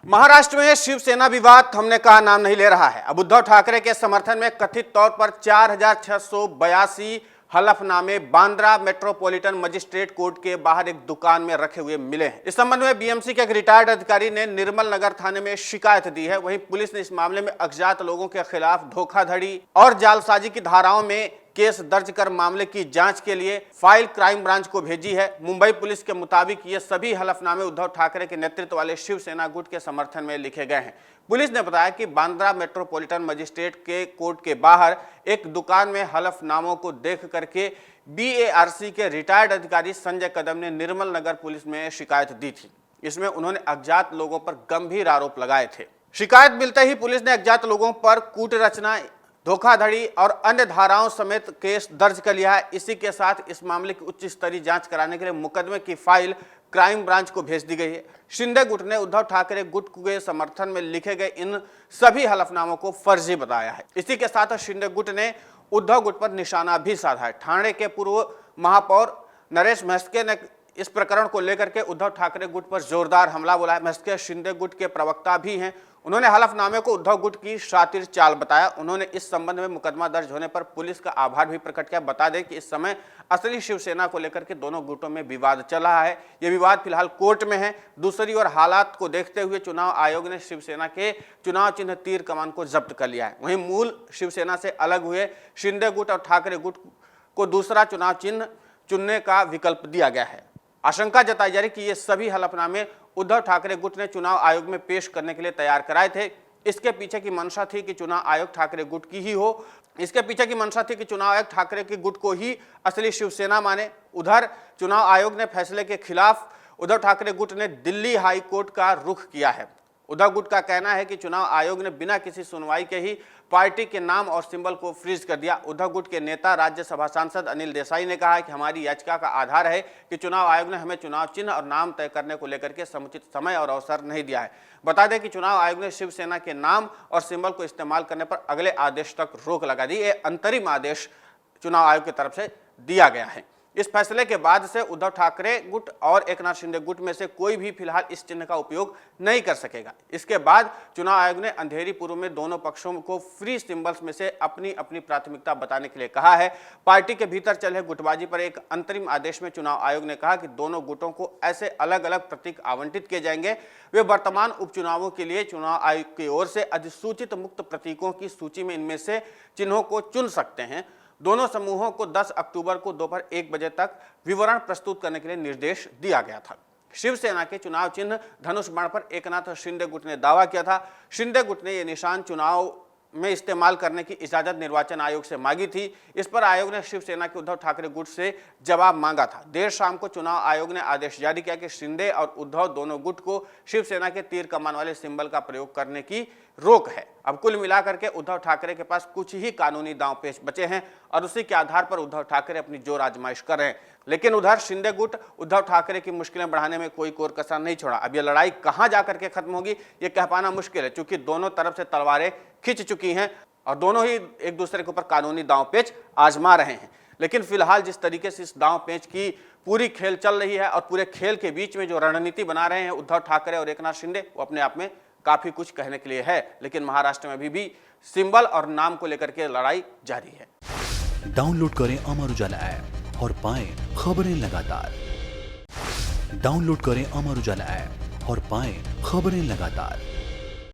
महाराष्ट्र में शिवसेना विवाद थमने का नाम नहीं ले रहा है। अब उद्धव ठाकरे के समर्थन में कथित तौर पर 4682 हलफनामे बांद्रा मेट्रोपॉलिटन मजिस्ट्रेट कोर्ट के बाहर एक दुकान में रखे हुए मिले हैं। इस संबंध में बीएमसी के एक रिटायर्ड अधिकारी ने निर्मल नगर थाने में शिकायत दी है। वहीं पुलिस ने इस मामले में अज्ञात लोगों के खिलाफ धोखाधड़ी और जालसाजी की धाराओं में केस दर्ज कर मामले की जांच के लिए फाइल क्राइम ब्रांच को भेजी है। मुंबई पुलिस के मुताबिक ये सभी हलफनामे उद्धव ठाकरे के नेतृत्व वाले शिवसेना गुट के समर्थन में लिखे गए हैं। पुलिस ने बताया कि बांद्रा मेट्रोपॉलिटन मजिस्ट्रेट के कोर्ट के बाहर एक दुकान में हलफनामों को देख करके बीएआरसी के रिटायर्ड अधिकारी संजय कदम ने निर्मल नगर पुलिस में शिकायत दी थी। इसमें उन्होंने अज्ञात लोगों पर गंभीर आरोप लगाए थे। शिकायत मिलते ही पुलिस ने अज्ञात लोगों पर कूट रचना, धोखाधड़ी और अन्य धाराओं समेत केस दर्ज कर लिया है। इसी के साथ इस मामले की उच्च स्तरीय जांच कराने के लिए मुकदमे की फाइल क्राइम ब्रांच को भेज दी गई है। शिंदे गुट ने उद्धव ठाकरे गुट के समर्थन में लिखे गए इन सभी हलफनामों को फर्जी बताया है। इसी के साथ शिंदे गुट ने उद्धव गुट पर निशाना भी साधा है। ठाणे के पूर्व महापौर नरेश महस्के ने इस प्रकरण को लेकर के उद्धव ठाकरे गुट पर जोरदार हमला बोला है। महस्के शिंदे गुट के प्रवक्ता भी हैं। उन्होंने हलफनामे को उद्धव गुट की शातिर चाल बताया। उन्होंने इस संबंध में मुकदमा दर्ज होने पर पुलिस का आभार भी प्रकट किया। बता दें कि इस समय असली शिवसेना को लेकर के दोनों गुटों में विवाद चल रहा है। यह विवाद फिलहाल कोर्ट में है। दूसरी ओर हालात को देखते हुए चुनाव आयोग ने शिवसेना के चुनाव चिन्ह तीर कमान को जब्त कर लिया है। वहीं मूल शिवसेना से अलग हुए शिंदे गुट और ठाकरे गुट को दूसरा चुनाव चिन्ह चुनने का विकल्प दिया गया है। आशंका जताई जा रही कि ये सभी हलफनामे उद्धव ठाकरे गुट ने चुनाव आयोग में पेश करने के लिए तैयार कराए थे। इसके पीछे की मंशा थी कि चुनाव आयोग ठाकरे गुट की ही हो। इसके पीछे की मंशा थी कि चुनाव आयोग ठाकरे के गुट को ही असली शिवसेना माने। उधर चुनाव आयोग ने फैसले के खिलाफ उद्धव ठाकरे गुट ने दिल्ली हाई कोर्ट का रुख किया है। उद्धव गुट का कहना है कि चुनाव आयोग ने बिना किसी सुनवाई के ही पार्टी के नाम और सिंबल को फ्रीज कर दिया। उद्धव गुट के नेता राज्यसभा सांसद अनिल देसाई ने कहा है कि हमारी याचिका का आधार है कि चुनाव आयोग ने हमें चुनाव चिन्ह और नाम तय करने को लेकर के समुचित समय और अवसर नहीं दिया है। बता दें कि चुनाव आयोग ने शिवसेना के नाम और सिंबल को इस्तेमाल करने पर अगले आदेश तक रोक लगा दी। ये अंतरिम आदेश चुनाव आयोग की तरफ से दिया गया है। इस फैसले के बाद से उद्धव ठाकरे गुट और एकनाथ शिंदे गुट में से कोई भी फिलहाल इस चिन्ह का उपयोग नहीं कर सकेगा। इसके बाद चुनाव आयोग ने अंधेरी पूर्व में दोनों पक्षों को फ्री सिंबल्स में से अपनी अपनी प्राथमिकता बताने के लिए कहा है। पार्टी के भीतर चल रहे गुटबाजी पर एक अंतरिम आदेश में चुनाव आयोग ने कहा कि दोनों गुटों को ऐसे अलग अलग प्रतीक आवंटित किए जाएंगे। वे वर्तमान उपचुनावों के लिए चुनाव आयोग की ओर से अधिसूचित मुक्त प्रतीकों की सूची में इनमें से चिन्हों को चुन सकते हैं। दोनों समूहों को 10 अक्टूबर को दोपहर 1 बजे तक विवरण प्रस्तुत करने के लिए निर्देश दिया गया था। शिवसेना के चुनाव चिन्ह धनुष बाण पर एकनाथ शिंदे गुट ने दावा किया था। शिंदे गुट ने यह निशान चुनाव में इस्तेमाल करने की इजाजत निर्वाचन आयोग से मांगी थी। इस पर आयोग ने शिवसेना के उद्धव ठाकरे गुट से जवाब मांगा था। देर शाम को चुनाव आयोग ने आदेश जारी किया कि शिंदे और उद्धव दोनों गुट को शिवसेना के तीर कमान वाले सिंबल का प्रयोग करने की रोक है। अब कुल मिलाकर के उद्धव ठाकरे के पास कुछ ही कानूनी दांव पेच बचे हैं और उसी के आधार पर उद्धव ठाकरे अपनी जोर आजमाइश कर रहे हैं। लेकिन उधर शिंदे गुट उद्धव ठाकरे की मुश्किलें बढ़ाने में कोई कोर कसर नहीं छोड़ा। अब यह लड़ाई कहां जाकर के खत्म होगी ये कह पाना मुश्किल है, क्योंकि दोनों तरफ से तलवारें खिंच चुकी हैं और दोनों ही एक दूसरे के ऊपर कानूनी दांव पेच आजमा रहे हैं। लेकिन फिलहाल जिस तरीके से इस दांव पेच की पूरी खेल चल रही है और पूरे खेल के बीच में जो रणनीति बना रहे हैं उद्धव ठाकरे और एकनाथ शिंदे, वो अपने आप में काफी कुछ कहने के लिए है। लेकिन महाराष्ट्र में अभी भी सिंबल और नाम को लेकर के लड़ाई जारी है। डाउनलोड करें अमर उजाला ऐप और पाएं खबरें लगातार। डाउनलोड करें अमर उजाला ऐप और पाएं खबरें लगातार।